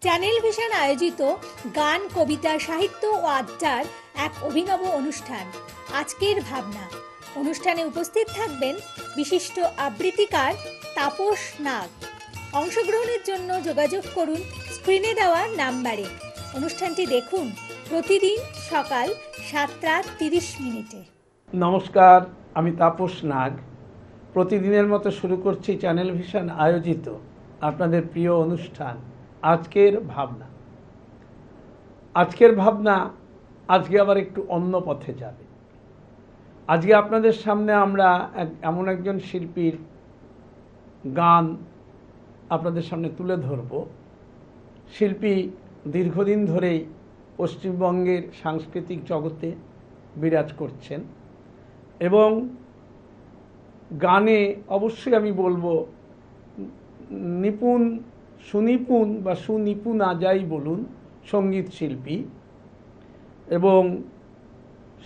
Channel vision আয়োজিত গান, কবিতা, সাহিত্য ও আড্ডার এক অভিনব অনুষ্ঠান আজকের ভাবনা। অনুষ্ঠানে উপস্থিত থাকবেন বিশিষ্ট আবৃত্তিকার তাপস নাগ। অংশগ্রহণের জন্য যোগাযোগ করুন স্ক্রিনে দেওয়া নাম্বারে। অনুষ্ঠানটি দেখুন প্রতিদিন সকাল 7:30। নমস্কার, আমি তাপস নাগ। প্রতিদিনের মতো শুরু করছি চ্যানেল ভিশন আয়োজিত আপনাদের প্রিয় অনুষ্ঠান আজকের ভাবনা। আজকে আবার একটু অন্য পথে যাবে। আজকে আপনাদের সামনে আমরা এমন একজন শিল্পীর গান আপনাদের সামনে তুলে ধরব। শিল্পী দীর্ঘদিন ধরেই পশ্চিমবঙ্গের সাংস্কৃতিক জগতে বিরাজ করছেন এবং গানে অবশ্যই আমি বলবো সুনিপুণ যাই বলুন, সঙ্গীত শিল্পী এবং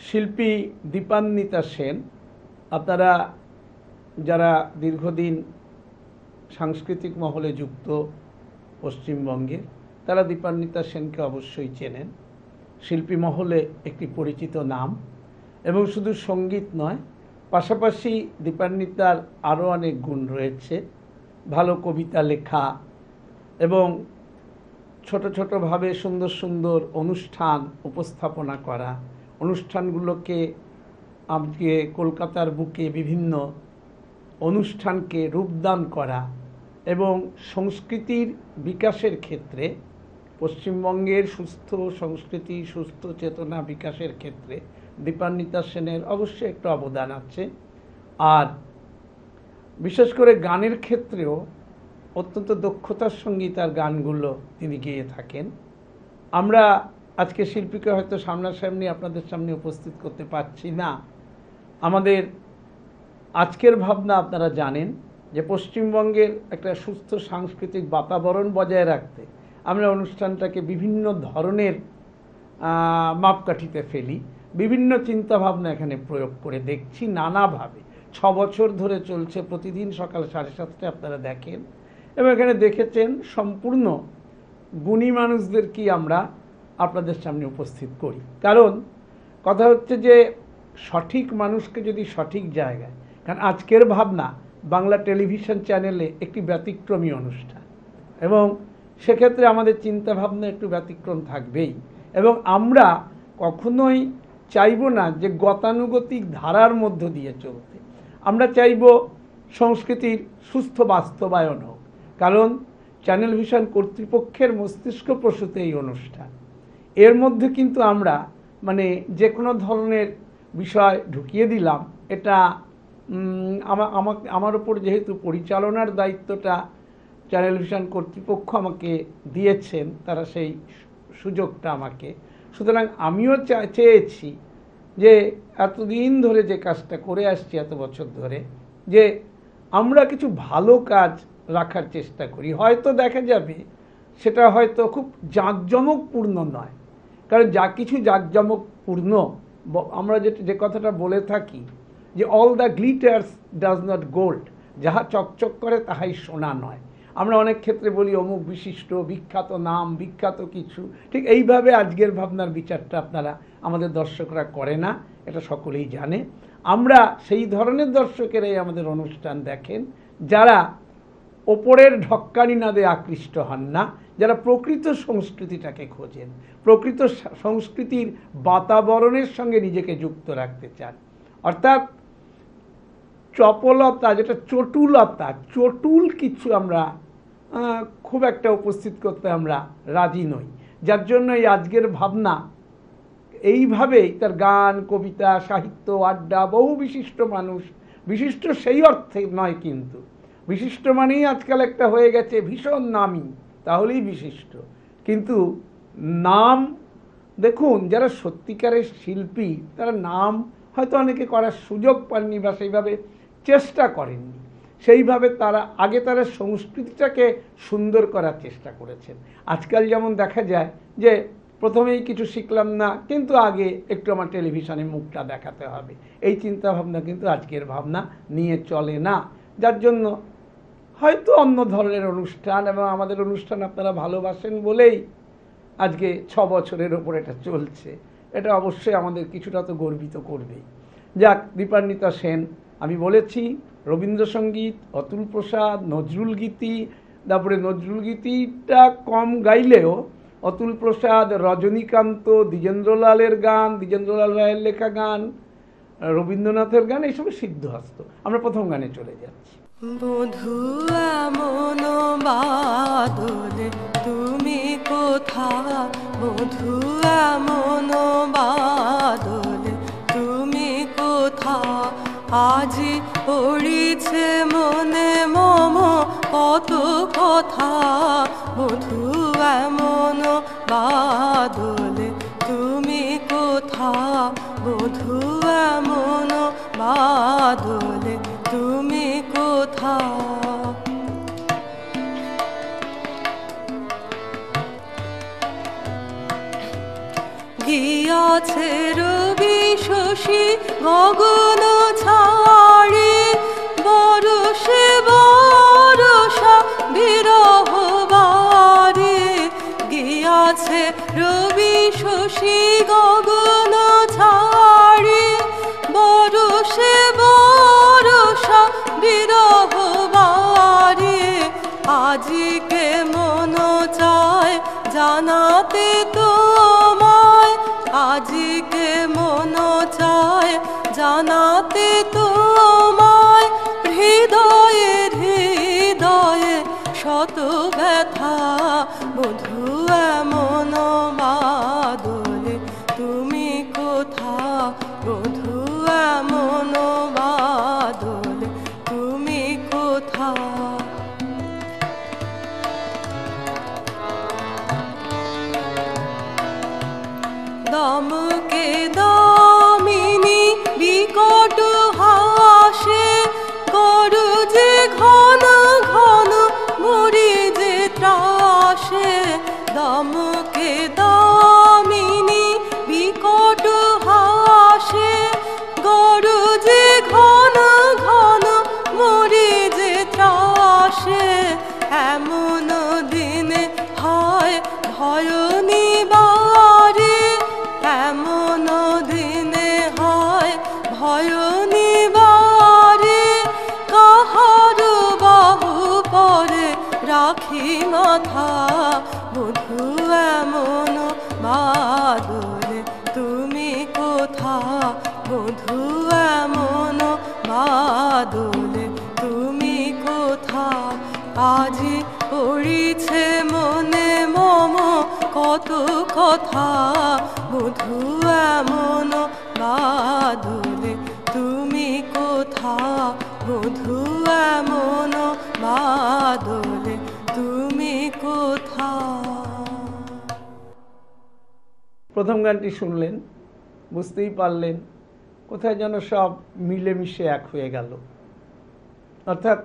শিল্পী দীপান্বিতা সেন। আপনারা যারা দীর্ঘদিন সাংস্কৃতিক মহলে যুক্ত পশ্চিমবঙ্গের, তারা দীপান্বিতা সেনকে অবশ্যই চেনেন। শিল্পী মহলে একটি পরিচিত নাম এবং শুধু সঙ্গীত নয়, পাশাপাশি দীপান্বিতার আরও অনেক গুণ রয়েছে। ভালো কবিতা লেখা এবং ছোটোভাবে সুন্দর সুন্দর অনুষ্ঠান উপস্থাপনা করা, অনুষ্ঠানগুলোকে আজকে কলকাতার বুকে বিভিন্ন অনুষ্ঠানকে রূপদান করা এবং সংস্কৃতির বিকাশের ক্ষেত্রে পশ্চিমবঙ্গের সুস্থ সংস্কৃতি, সুস্থ চেতনা বিকাশের ক্ষেত্রে দীপান্বিতা সেনের অবশ্যই একটু অবদান আছে। আর বিশেষ করে গানের ক্ষেত্রেও অত্যন্ত দক্ষতার সঙ্গে তার গানগুলো তিনি গেয়ে থাকেন। আমরা আজকে শিল্পীকে হয়তো সামনাসামনি আপনাদের সামনে উপস্থিত করতে পারছি না। আমাদের আজকের ভাবনা আপনারা জানেন যে পশ্চিমবঙ্গের একটা সুস্থ সাংস্কৃতিক বাতাবরণ বজায় রাখতে আমরা অনুষ্ঠানটাকে বিভিন্ন ধরনের মাপকাঠিতে ফেলি, বিভিন্ন চিন্তাভাবনা এখানে প্রয়োগ করে দেখছি নানাভাবে। 6 বছর ধরে চলছে, প্রতিদিন সকাল 7:30 আপনারা দেখেন এবং এখানে দেখেছেন সম্পূর্ণ গুণী মানুষদেরকেই আমরা আপনাদের সামনে উপস্থিত করি। কারণ কথা হচ্ছে যে সঠিক মানুষকে যদি সঠিক জায়গায়, কারণ আজকের ভাবনা বাংলা টেলিভিশন চ্যানেলে একটি ব্যতিক্রমী অনুষ্ঠান এবং সেক্ষেত্রে আমাদের চিন্তাভাবনা একটু ব্যতিক্রম থাকবেই এবং আমরা কখনোই চাইব না যে গতানুগতিক ধারার মধ্য দিয়ে চলতে। আমরা চাইব সংস্কৃতির সুস্থ বাস্তবায়ন হোক, কারণ চ্যানেল ভিশন কর্তৃপক্ষের মস্তিষ্ক প্রসূত এই অনুষ্ঠান। এর মধ্যে কিন্তু আমরা যে কোনো ধরনের বিষয় ঢুকিয়ে দিলাম, এটা আমার উপর যেহেতু পরিচালনার দায়িত্বটা চ্যানেল ভিশন কর্তৃপক্ষ আমাকে দিয়েছেন, তারা সেই সুযোগটা আমাকে, সুতরাং আমিও চেয়েছি যে এতদিন ধরে যে কাজটা করে আসছি এত বছর ধরে, যে আমরা কিছু ভালো কাজ রাখার চেষ্টা করি। হয়তো দেখা যাবে সেটা হয়তো খুব জাঁকজমকপূর্ণ নয়, কারণ যা কিছু জাঁকজমকপূর্ণ, আমরা যে কথাটা বলে থাকি যে all the glitters does not gold, যাহা চকচক করে তাহাই সোনা নয়। আমরা অনেক ক্ষেত্রে বলি অমুক বিশিষ্ট, বিখ্যাত নাম, বিখ্যাত কিছু। ঠিক এইভাবে আজকের ভাবনার বিচারটা আপনারা আমাদের দর্শকরা করে না, এটা সকলেই জানে। আমরা সেই ধরনের দর্শকেরাই আমাদের অনুষ্ঠান দেখেন যারা ওপরের ঢক্কানি নাদে আকৃষ্ট হন না, যারা প্রকৃত সংস্কৃতিটাকে খোঁজেন, প্রকৃত সংস্কৃতির বাতাবরণের সঙ্গে নিজেকে যুক্ত রাখতে চান। অর্থাৎ চপলতা, যেটা চটুল কিছু আমরা খুব একটা উপস্থিত করতে আমরা রাজি নই। যার জন্য এই আজকের ভাবনা এইভাবেই তার গান, কবিতা, সাহিত্য, আড্ডা, বহু বিশিষ্ট মানুষ, বিশিষ্ট সেই অর্থে নয়, কিন্তু বিশিষ্ট মানেই আজকাল একটা হয়ে গেছে ভীষণ নামী, তাহলেই বিশিষ্ট। কিন্তু নাম দেখুন, যারা সত্যিকারের শিল্পী তারা নাম হয়তো অনেকে করার সুযোগ পাননি বা সেইভাবে চেষ্টা করেননি, সেইভাবে তারা সংস্কৃতিটাকে সুন্দর করার চেষ্টা করেছেন। আজকাল যেমন দেখা যায় যে প্রথমেই কিছু শিখলাম না, কিন্তু আগে একটু আমার টেলিভিশনে মুখটা দেখাতে হবে, এই চিন্তাভাবনা কিন্তু আজকের ভাবনা নিয়ে চলে না। যার জন্য হয়তো অন্য ধরনের অনুষ্ঠান, এবং আমাদের অনুষ্ঠান আপনারা ভালোবাসেন বলেই আজকে 6 বছরের ওপর এটা চলছে। এটা অবশ্যই আমাদের কিছুটা তো গর্বিত করবেই। যাক, দীপান্বিতা সেন, আমি বলেছি রবীন্দ্রসঙ্গীত, অতুল প্রসাদ, নজরুল গীতি, তারপরে নজরুল গীতিটা কম গাইলেও অতুল প্রসাদ, রজনীকান্ত, দ্বিজেন্দ্রলালের গান, দ্বিজেন্দ্রলাল রায়ের লেখা গান, রবীন্দ্রনাথের গান, এইসব সিদ্ধহস্ত। আমরা প্রথম গানে চলে যাচ্ছি। বধুয়া মন বাদলে তুমি কোথা, বধুয়া মন বাদলে তুমি কোথা, আজি পড়িছে মনে মম কত কথা, বধুয়া মন বাদলে তুমি কোথা, বধুয়া মন বাদলে তুমি কোথা। গিয়াছে রবি শশী গগন ছাড়ি, বরষে বরষা বিরহ বাড়ি, গিয়াছে রবি শশী গগন ছাড়ি, বরষে বরষা বিরহ বাড়ি, আজিকে মন চায় জানাতে তোমায়, আজিকে মন চায় জানাতে তোমায়, হৃদয়ে হৃদয়ে শত ব্যথা, বধুয়া মন বাদলে তুমি কোথা, বধুয়া মন বাদলে তুমি কোথা। দমকে দামিনী বিকট হাসে, গরজে ঘন ঘন মরি যে ত্রাসে, দমকে দামিনী বিকট হাসে, গরজে ঘন ঘন মরি যে ত্রাসে, এমন দিনে হয় ভয় নিবারে, এমন দিনে হয় ভয় নিবারে, কাহার বাহু পরে রাখি মাথা, বধুয়া মন বাদলে তুমি কোথা, বধুয়া মন বাদলে তুমি কোথা, আজি পড়িছে মনে মম কত কথা, বধুয়া মন বাদলে তুমি কোথা, বধুয়া মন বাদলে তুমি কোথা। প্রথম গানটি শুনলেন, বুঝতেই পারলেন কোথায় যেন সব মিলেমিশে এক হয়ে গেল। অর্থাৎ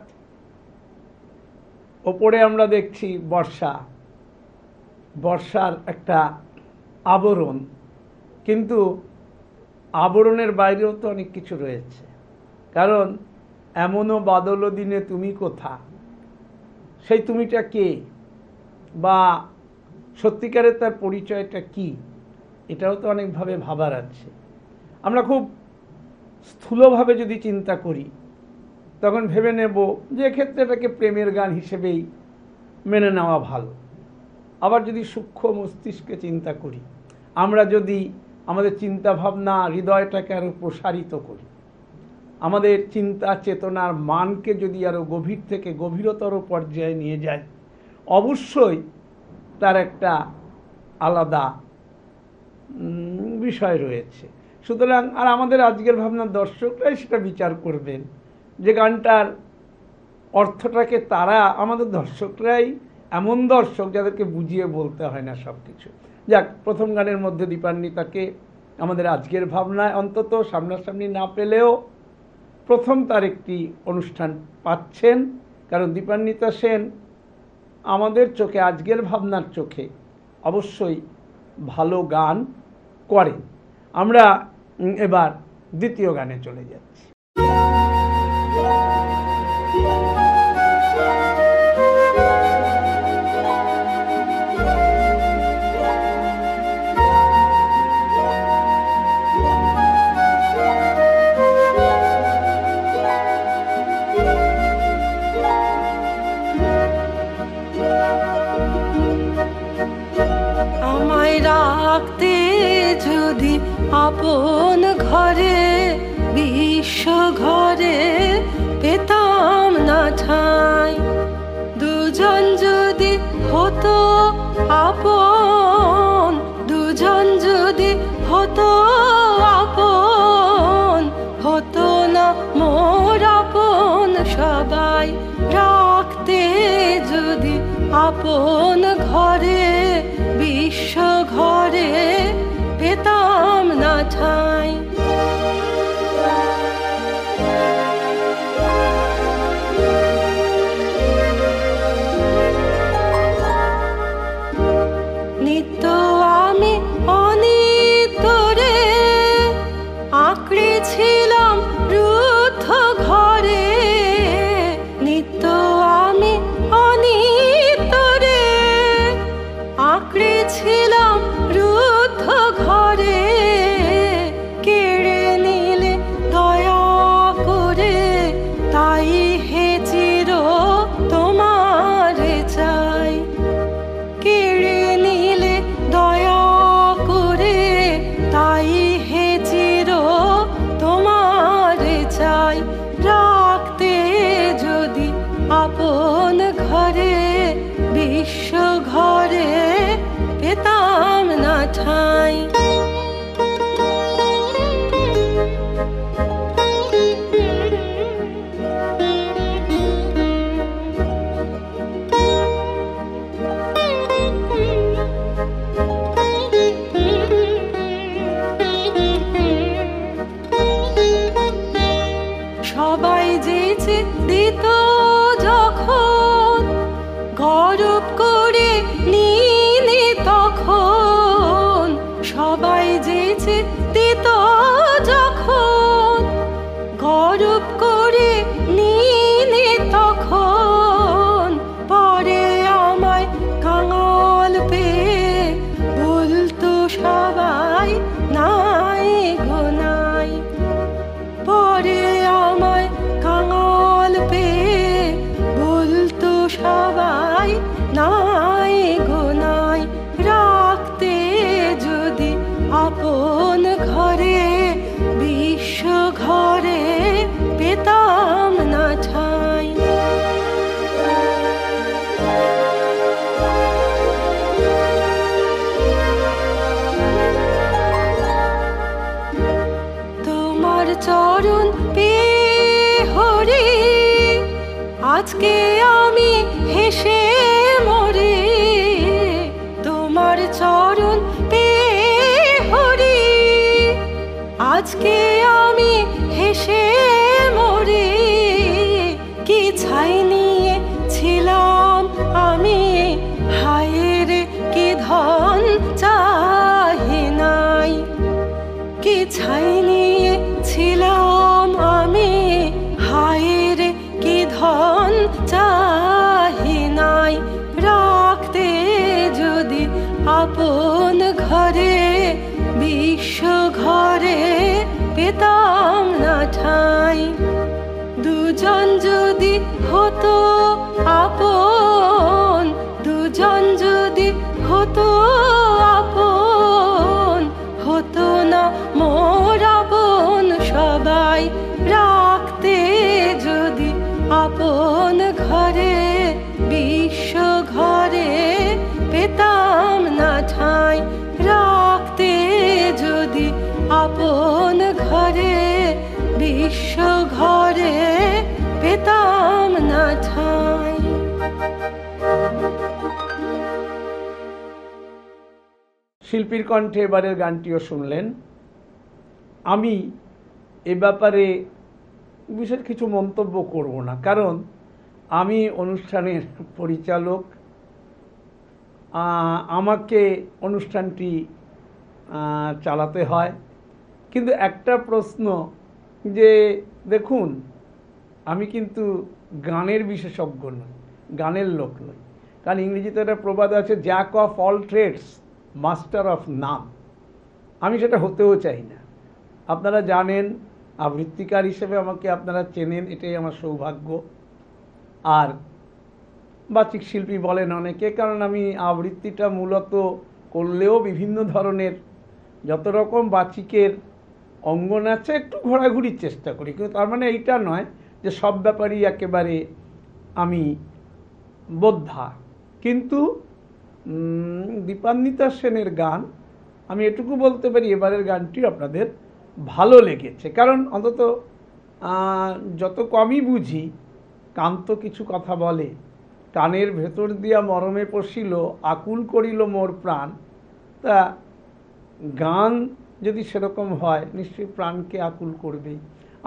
ওপরে আমরা দেখছি বর্ষা, বর্ষার একটা আবরণ, কিন্তু আবরণের বাইরেও তো অনেক কিছু রয়েছে। কারণ এমনও বাদল দিনে তুমি কোথা, সেই তুমিটা কে, বা সত্যিকারের তার পরিচয়টা কি, এটাও তো অনেকভাবে ভাবার আছে। আমরা খুব স্থূলভাবে যদি চিন্তা করি তখন ভেবে নেব যে ক্ষেত্রে এটাকে প্রেমের গান হিসেবেই মেনে নেওয়া ভালো। আবার যদি সূক্ষ্ম মস্তিষ্কে চিন্তা করি, আমরা যদি আমাদের চিন্তা ভাবনা হৃদয়টাকে আরও প্রসারিত করি, আমাদের চিন্তা চেতনার মানকে যদি আরও গভীর থেকে গভীরতর পর্যায়ে নিয়ে যাই, অবশ্যই তার একটা আলাদা বিষয় রয়েছে। সুতরাং আর আমাদের আজকের ভাবনার দর্শকরাই সেটা বিচার করবেন যে গানটার অর্থটাকে তারা, আমাদের দর্শকরাই এমন দর্শক যাদেরকে বুঝিয়ে বলতে হয় না সব কিছু। যাক, প্রথম গানের মধ্যে দীপান্বিতাকে আমাদের আজকের ভাবনায় অন্তত সামনাসামনি না পেলেও প্রথম তার একটি অনুষ্ঠান পাচ্ছেন। কারণ দীপান্বিতা সেন আমাদের চোখে, আজকের ভাবনার চোখে অবশ্যই ভালো গান করেন। আমরা এবার দ্বিতীয় গানে চলে যাচ্ছি। যদি আপন ঘরে বিশ্ব ঘরে পেতাম না ঠাঁই, দুজন যদি হতো আপন, দুজন যদি হতো আপন, হতো না মোর আপন সবাই, রাখতে যদি আপন ঘরে বিশ্ব ঘরে পেতাম না ঠাঁই। নিত্য আমি অনিতরে আঁকড়েছিলাম রুদ্ধ ঘরে, নিত্য আমি অনিতরে আঁকড়েছিলাম রুদ্ধ ঘরে, কেড়ে নিলে দয়া করে তাই হে চির তোমারে চাই, কেড়ে নিলে দয়া করে তাই হে চির তোমারে চাই, রাখতে যদি আপন ঘরে বিশ্ব ঘরে পেতাম না ঠাঁই। সবাই যেচে দিত যখন গরব করে নিনে তখন, সবাই যেচে দিত যখন গরব করে নিনে তখন, পরে আমায় কাঙাল পেয়ে বলতো সবাই নাই গো নাই, পরে আমায় কাঙাল পেয়ে বলতো সবাই নাই গো নাই, রাখতে যদি আপন ঘরে বিশ্ব ঘরে পেতাম না ঠাঁই। তোমার চরণ পেয়ে হরি আজকে আমি হেসে মরি, তোমার চরণ পেয়ে হরি আজকে আমি হেসে মরি, কি ছাই নিয়ে ছিলাম আমি হায়ের কি ধন চাহি নাই, কি ছাই নিয়ে ছিলাম আমি হায়ের কি ধন চাহি নাই, রাখতে যদি আপন ঘরে বিশ্ব ঘরে পেতাম না ঠাঁই, দুজন যদি হতো আপন, দুজন যদি হতো আপন, হতো না মোর আপন সবাই, রাখতে যদি আপন ঘরে বিশ্ব ঘরে পেতাম না ঠাঁই, রাখতে যদি আপন ঘরে বিশ্ব ঘরে পেতাম না ঠাঁই। শিল্পীর কণ্ঠে এবারের গানটিও শুনলেন। আমি এ ব্যাপারে বিশেষ কিছু মন্তব্য করব না, কারণ আমি অনুষ্ঠানের পরিচালক, আমাকে অনুষ্ঠানটি চালাতে হয়। কিন্তু একটা প্রশ্ন যে দেখুন, আমি কিন্তু গানের বিশেষজ্ঞ নই, গানের লোক নই। কারণ ইংরেজিতে একটা প্রবাদ আছে, jack of all trades master of none. আমি সেটা হতেও চাই না। আপনারা জানেন, আবৃত্তিকার হিসেবে আমাকে আপনারা চেনেন, এটাই আমার সৌভাগ্য। আর বাচিক শিল্পী বলেন অনেকে, কারণ আমি আবৃত্তিটা মূলত করলেও বিভিন্ন ধরনের যত রকম বাচিকের অঙ্গন আছে একটু ঘোরাঘুরির চেষ্টা করি, কিন্তু তার মানে এইটা নয় যে সব ব্যাপারই একেবারে আমি বোদ্ধা। কিন্তু দীপান্বিতা সেনের গান আমি এটুকু বলতে পারি এবারের গানটি আপনাদের ভালো লেগেছে, কারণ অন্তত যত কমই বুঝি কান তো কিছু কথা বলে। কানের ভেতর দিয়া মরমে পশিল, আকুল করিল মোর প্রাণ। তা গান যদি সেরকম হয় নিশ্চয়ই প্রাণকে আকুল করবেই।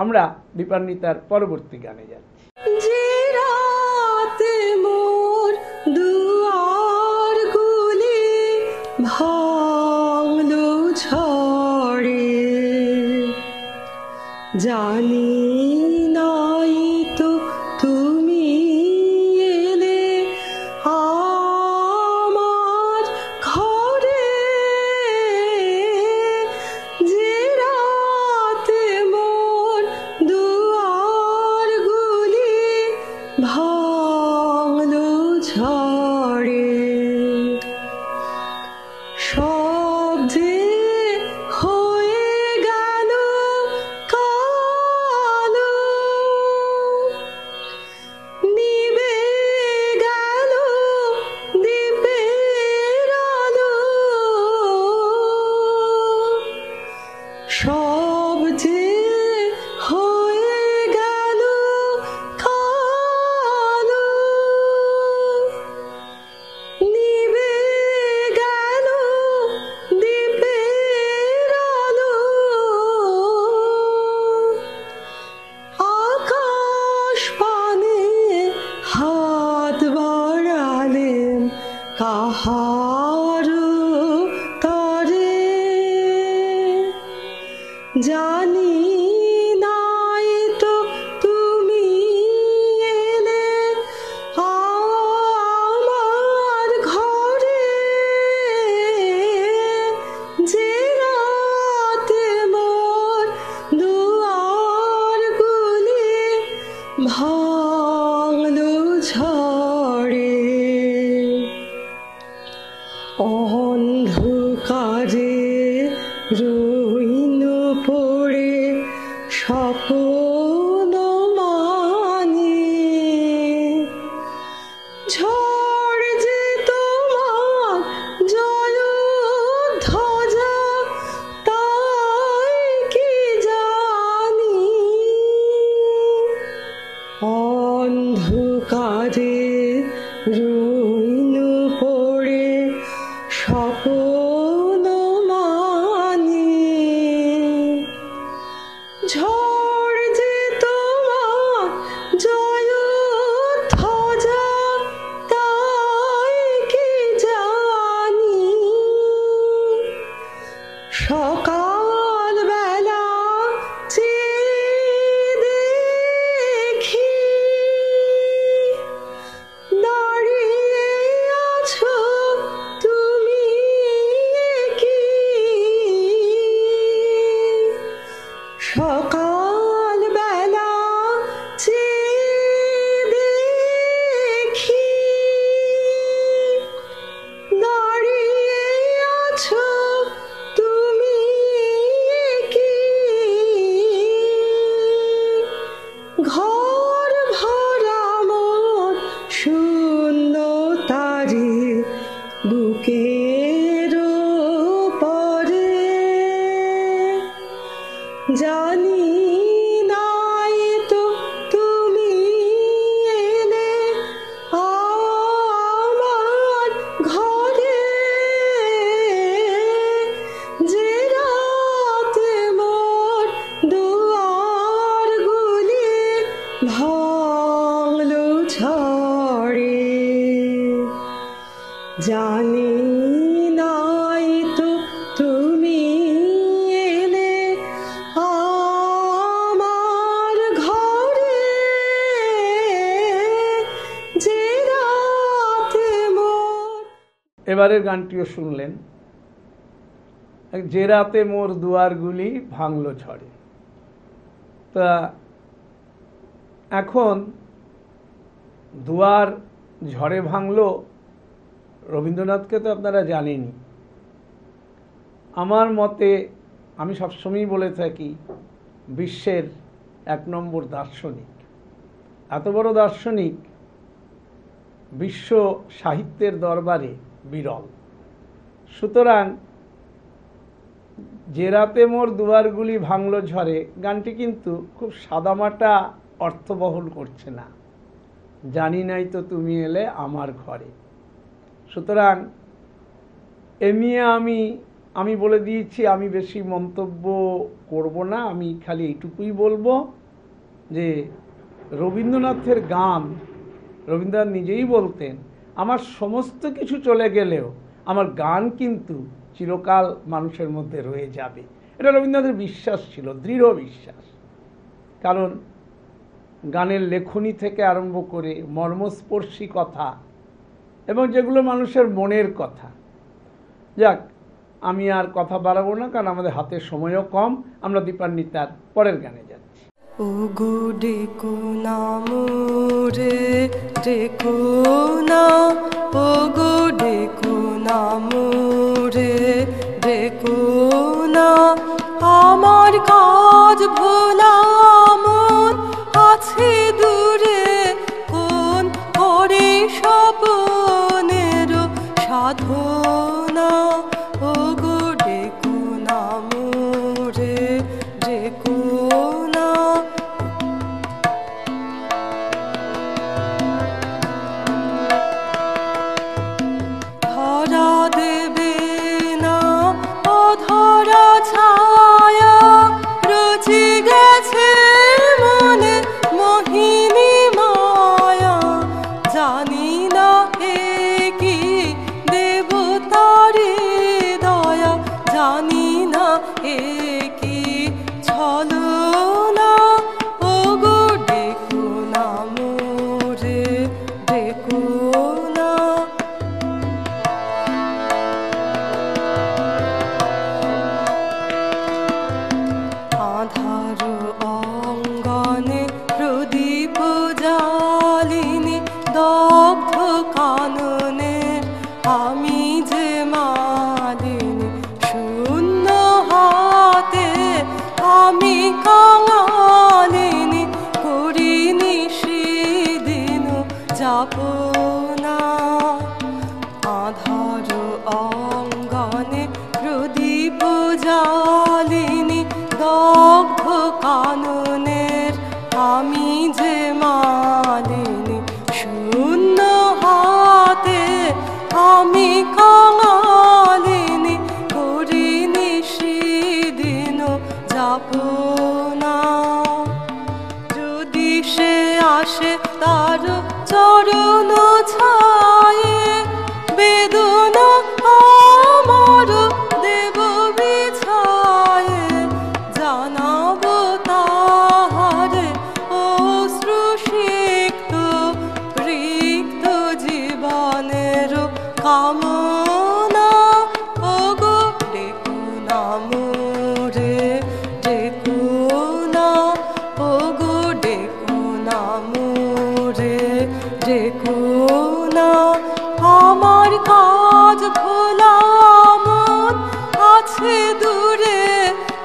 আমরা দীপান্বিতার পরবর্তী গানে যাচ্ছি। যে রাতে মোর দুয়ার গুলি ভাঙলো ঝড়ে, জানি নাই তো তুমি এলে আমার ঘরে। যে রাতে মোর দুয়ার গুলি ভাঙলো ঝড়ে, সব যে হয়ে গেল কালো, নিভে গেল দ্বীপের আলো, সব যে হয়ে গেল কালো, নিভে গেল দ্বীপের আলো। আকাশ পানে হাত বাড়ালেন কাহার তরে, জানি নাই তো তুমি এলে আমার ঘরে। যে রাতে মোর দুয়ার গুলি ভাঙলো ঝড়ে, অন্ধকারে রইল পড়ে স্বপ্ন মানে, ঝড় যে তোমার জয় ধ্বজা তাই কি জানি, অন্ধকারে রইল পড়ে স্বপ্ন মানে, ঝড় যে তোমার জয় ধ্বজা তাই কি জানি। সকাল বেলা চেয়ে দেখি দাঁড়িয়ে আছো তুমি কি, সকাল বেলা চেয়ে দেখি দাঁড়িয়ে আছো তুমি কি, ঘর ভরা মোর শূন্য তারি বুকের পরে, জানি নাই তো তুমি এলে আমার ঘরে। যে রাতে মোর দুয়ার গুলি ভাঙলো ঝড়ে, জানি নাই তো তুমি এলে আমার ঘরে। যে রাতে মোর, এবারের গানটিও শুনলেন, যে রাতে মোর দুয়ারগুলি ভাঙলো ঝড়ে। তা এখন দুয়ার ঝড়ে ভাঙলো রবীন্দ্রনাথকে তো আপনারা জানেনই। আমার মতে আমি সবসময়ই বলে থাকি বিশ্বের 1 নম্বর দার্শনিক। এত বড় দার্শনিক বিশ্ব সাহিত্যের দরবারে বিরল। সুতরাং যে রাতে মোর দুয়ারগুলি ভাঙলো ঝড়ে গানটি কিন্তু খুব সাদামাটা অর্থবহল করছে না, জানি নাই তো তুমি এলে আমার ঘরে। সুতরাং এ নিয়ে আমি বলে দিয়েছি, আমি বেশি মন্তব্য করব না। আমি খালি এইটুকুই বলবো যে রবীন্দ্রনাথের গান, রবীন্দ্রনাথ নিজেই বলতেন আমার সমস্ত কিছু চলে গেলেও আমার গান কিন্তু চিরকাল মানুষের মধ্যে রয়ে যাবে। এটা রবীন্দ্রনাথের বিশ্বাস ছিল, দৃঢ় বিশ্বাস। কারণ গানের লেখনী থেকে আরম্ভ করে মর্মস্পর্শী কথা এবং যেগুলো মানুষের মনের কথা। যাক, আমি আর কথা বাড়াবো না, কারণ আমাদের হাতে সময়ও কম। আমরা দীপান্বিতার পরের গানে যাচ্ছি। ও গো ডেকো না মোরে, ডেকো না, ও গো ডেকো না মোরে, ডেকো না, আমার কাজ ভোলা মন আছে দূরে, কোন করে স্বপনের সাধনা। ও গো ডেকো না মোরে, ডেকো না। ধরা দেবে না অধরা ছায়া, রচি গেছে মনে মোহিনী মায়া, জানি না এ কি দেবতারি দয়া, জানি না এ কি ছলনা। ও গো ডেকো না মোরে, ডেকো না। আধার অঙ্গনে প্রদীপ জালিনী, দগ্ধ কাননে আমি যে মালিনী, শূন্য হাতে আমি কাঙালিনী, করিনি সেদিন যাপনা। আধার অঙ্গনে প্রদীপ জালিনী, দগ্ধ কাননের আমি যে মালিনী, শূন্য হাতে আমি কাঙালিনী, করিনি সেদিন যাপনা। যদি সে আসে তার চরণ ছায়ে, বেদনা আমার দেব বিছায়ে, জানাবো তাহারে অশ্রুসিক্ত রিক্ত জীবনের কামনা। ও গো ডেকো না মোরে, ডেকো না, ও গো ডেকো না মোরে, ডেকো না, আমার কাজ ভোলা মন আছে দূরে,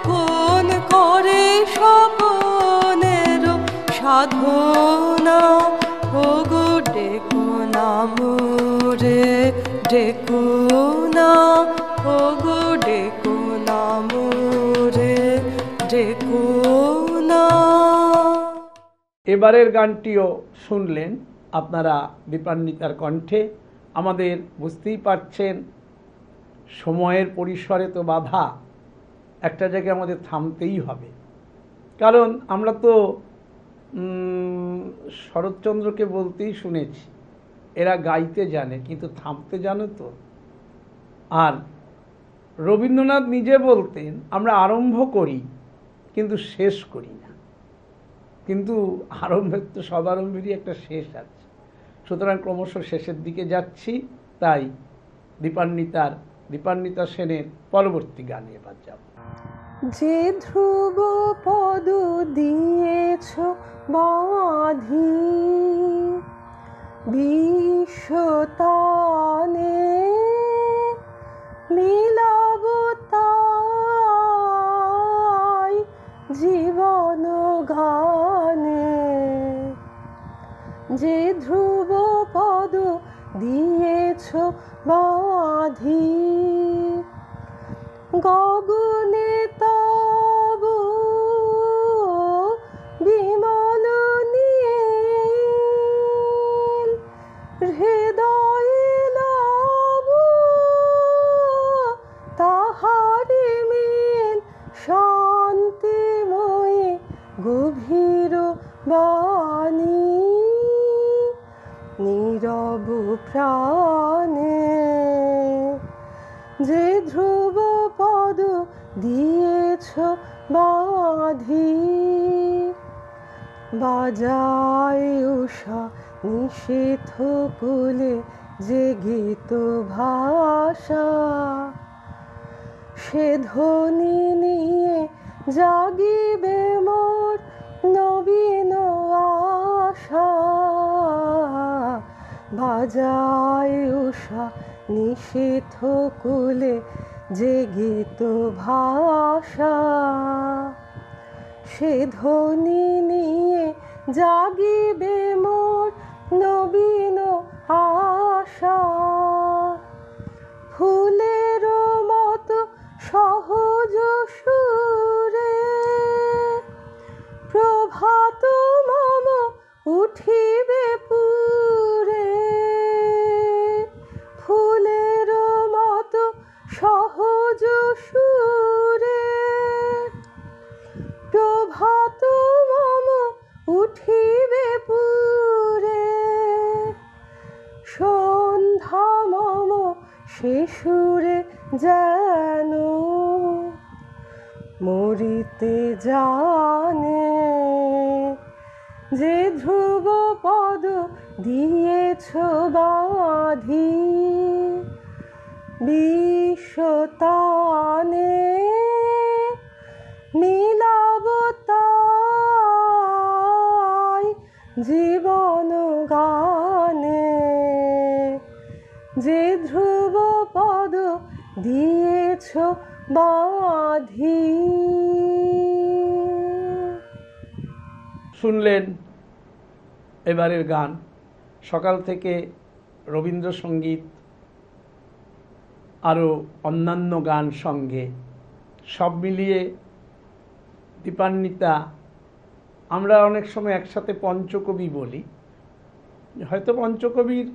কোন করে স্বপনের সাধনা। ও গো ডেকো না মোরে, ডেকো না, ও গো ডেকো না মোরে, ডেকো না। এবারের গানটিও শুনলেন আপনারা দীপান্বিতার কণ্ঠে। আমাদের বুঝতেই পারছেন সময়ের পরিসরে তো বাধা, একটা জায়গায় আমাদের থামতেই হবে। কারণ আমরা তো শরৎচন্দ্রকে বলতেই শুনেছি এরা গাইতে জানে কিন্তু থামতে জানে তো। আর রবীন্দ্রনাথ নিজে বলতেন আমরা আরম্ভ করি কিন্তু শেষ করি না, কিন্তু আরম্ভের তো সব আরম্ভেরই একটা শেষ আছে। সুতরাং ক্রমশ শেষের দিকে যাচ্ছি, তাই দীপান্বিতা সেনের পরবর্তী গানে এবার যাব। যে ধ্রুব পদ দিয়েছ বাঁধি, বিশ্বতানে মিলাব তা গগনে তব বিমল নীল, হৃদয়ে লব তাহারি মিল, শান্তিময়ী গভীর বাণী, নীরব প্রাণে যে ধ্রুব পদ দিয়েছ বাঁধি, বাজায় উষা নিষেধ কুলে যে গীত ভাষা, সে ধ্বনি নিয়ে জাগিবে মোর নবীন আশা, বাজায় উষা নিষেধ কুলে যে গীত ভাষা, সে ধ্বনি নিয়ে জাগিবে মোর নবীন আশা। ফুলের মতো সহজ সুরে প্রভাত মম উঠিবে পুরে, ফুলের মতো সহজ সুরে প্রভাত মম উঠিবে পুরে, সন্ধ্যা মম সে সুরে যেন মরিতে জানে, যে ধ্রুব পদ দিয়েছ বাঁধি, বিশ্বতানে মিলাব তাই জীবন গানে, যে ধ্রুব পদ দিয়েছ বাঁধি। শুনলেন এবারের গান। সকাল থেকে রবীন্দ্রসঙ্গীত, আরও অন্যান্য গান সঙ্গে সব মিলিয়ে দীপান্বিতা, আমরা অনেক সময় একসাথে পঞ্চকবি বলি, হয়তো পঞ্চকবির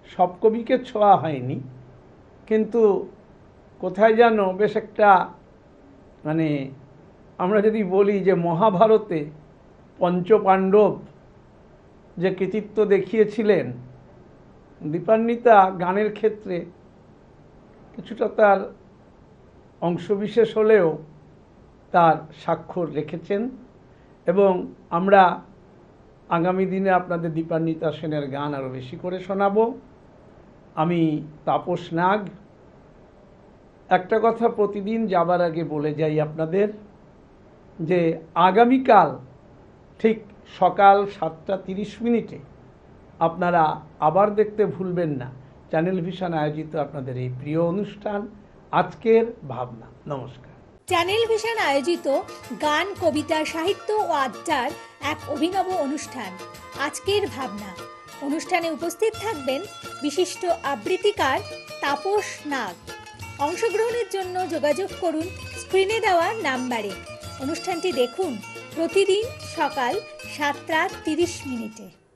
সব কবিকে ছোঁয়া হয়নি, কিন্তু কোথায় যেন বেশ একটা মানে আমরা যদি বলি যে মহাভারতে পঞ্চপাণ্ডব যে কৃতিত্ব দেখিয়েছিলেন, দীপান্বিতা গানের ক্ষেত্রে কিছুটা তার অংশবিশেষ হলেও তার স্বাক্ষর রেখেছেন। এবং আমরা আগামী দিনে আপনাদের দীপান্বিতা সেনের গান আরও বেশি করে শোনাবো। আমি তাপস নাগ। একটা কথা প্রতিদিন যাবার আগে বলে যাই আপনাদের, যে আগামীকাল ঠিক সকাল 7:30 আপনারা আবার দেখতে ভুলবেন না চ্যানেল ভিশন আয়োজিত আপনাদের এই প্রিয় অনুষ্ঠান আজকের ভাবনা। নমস্কার। চ্যানেল ভিশন আয়োজিত গান, কবিতা, সাহিত্য ও আড্ডার এক অভিনব অনুষ্ঠান আজকের ভাবনা। অনুষ্ঠানে উপস্থিত থাকবেন বিশিষ্ট আবৃত্তিকার তাপস নাগ। অংশগ্রহণের জন্য যোগাযোগ করুন স্ক্রিনে দেওয়া নাম্বারে। অনুষ্ঠানটি দেখুন প্রতিদিন সকাল 7:30।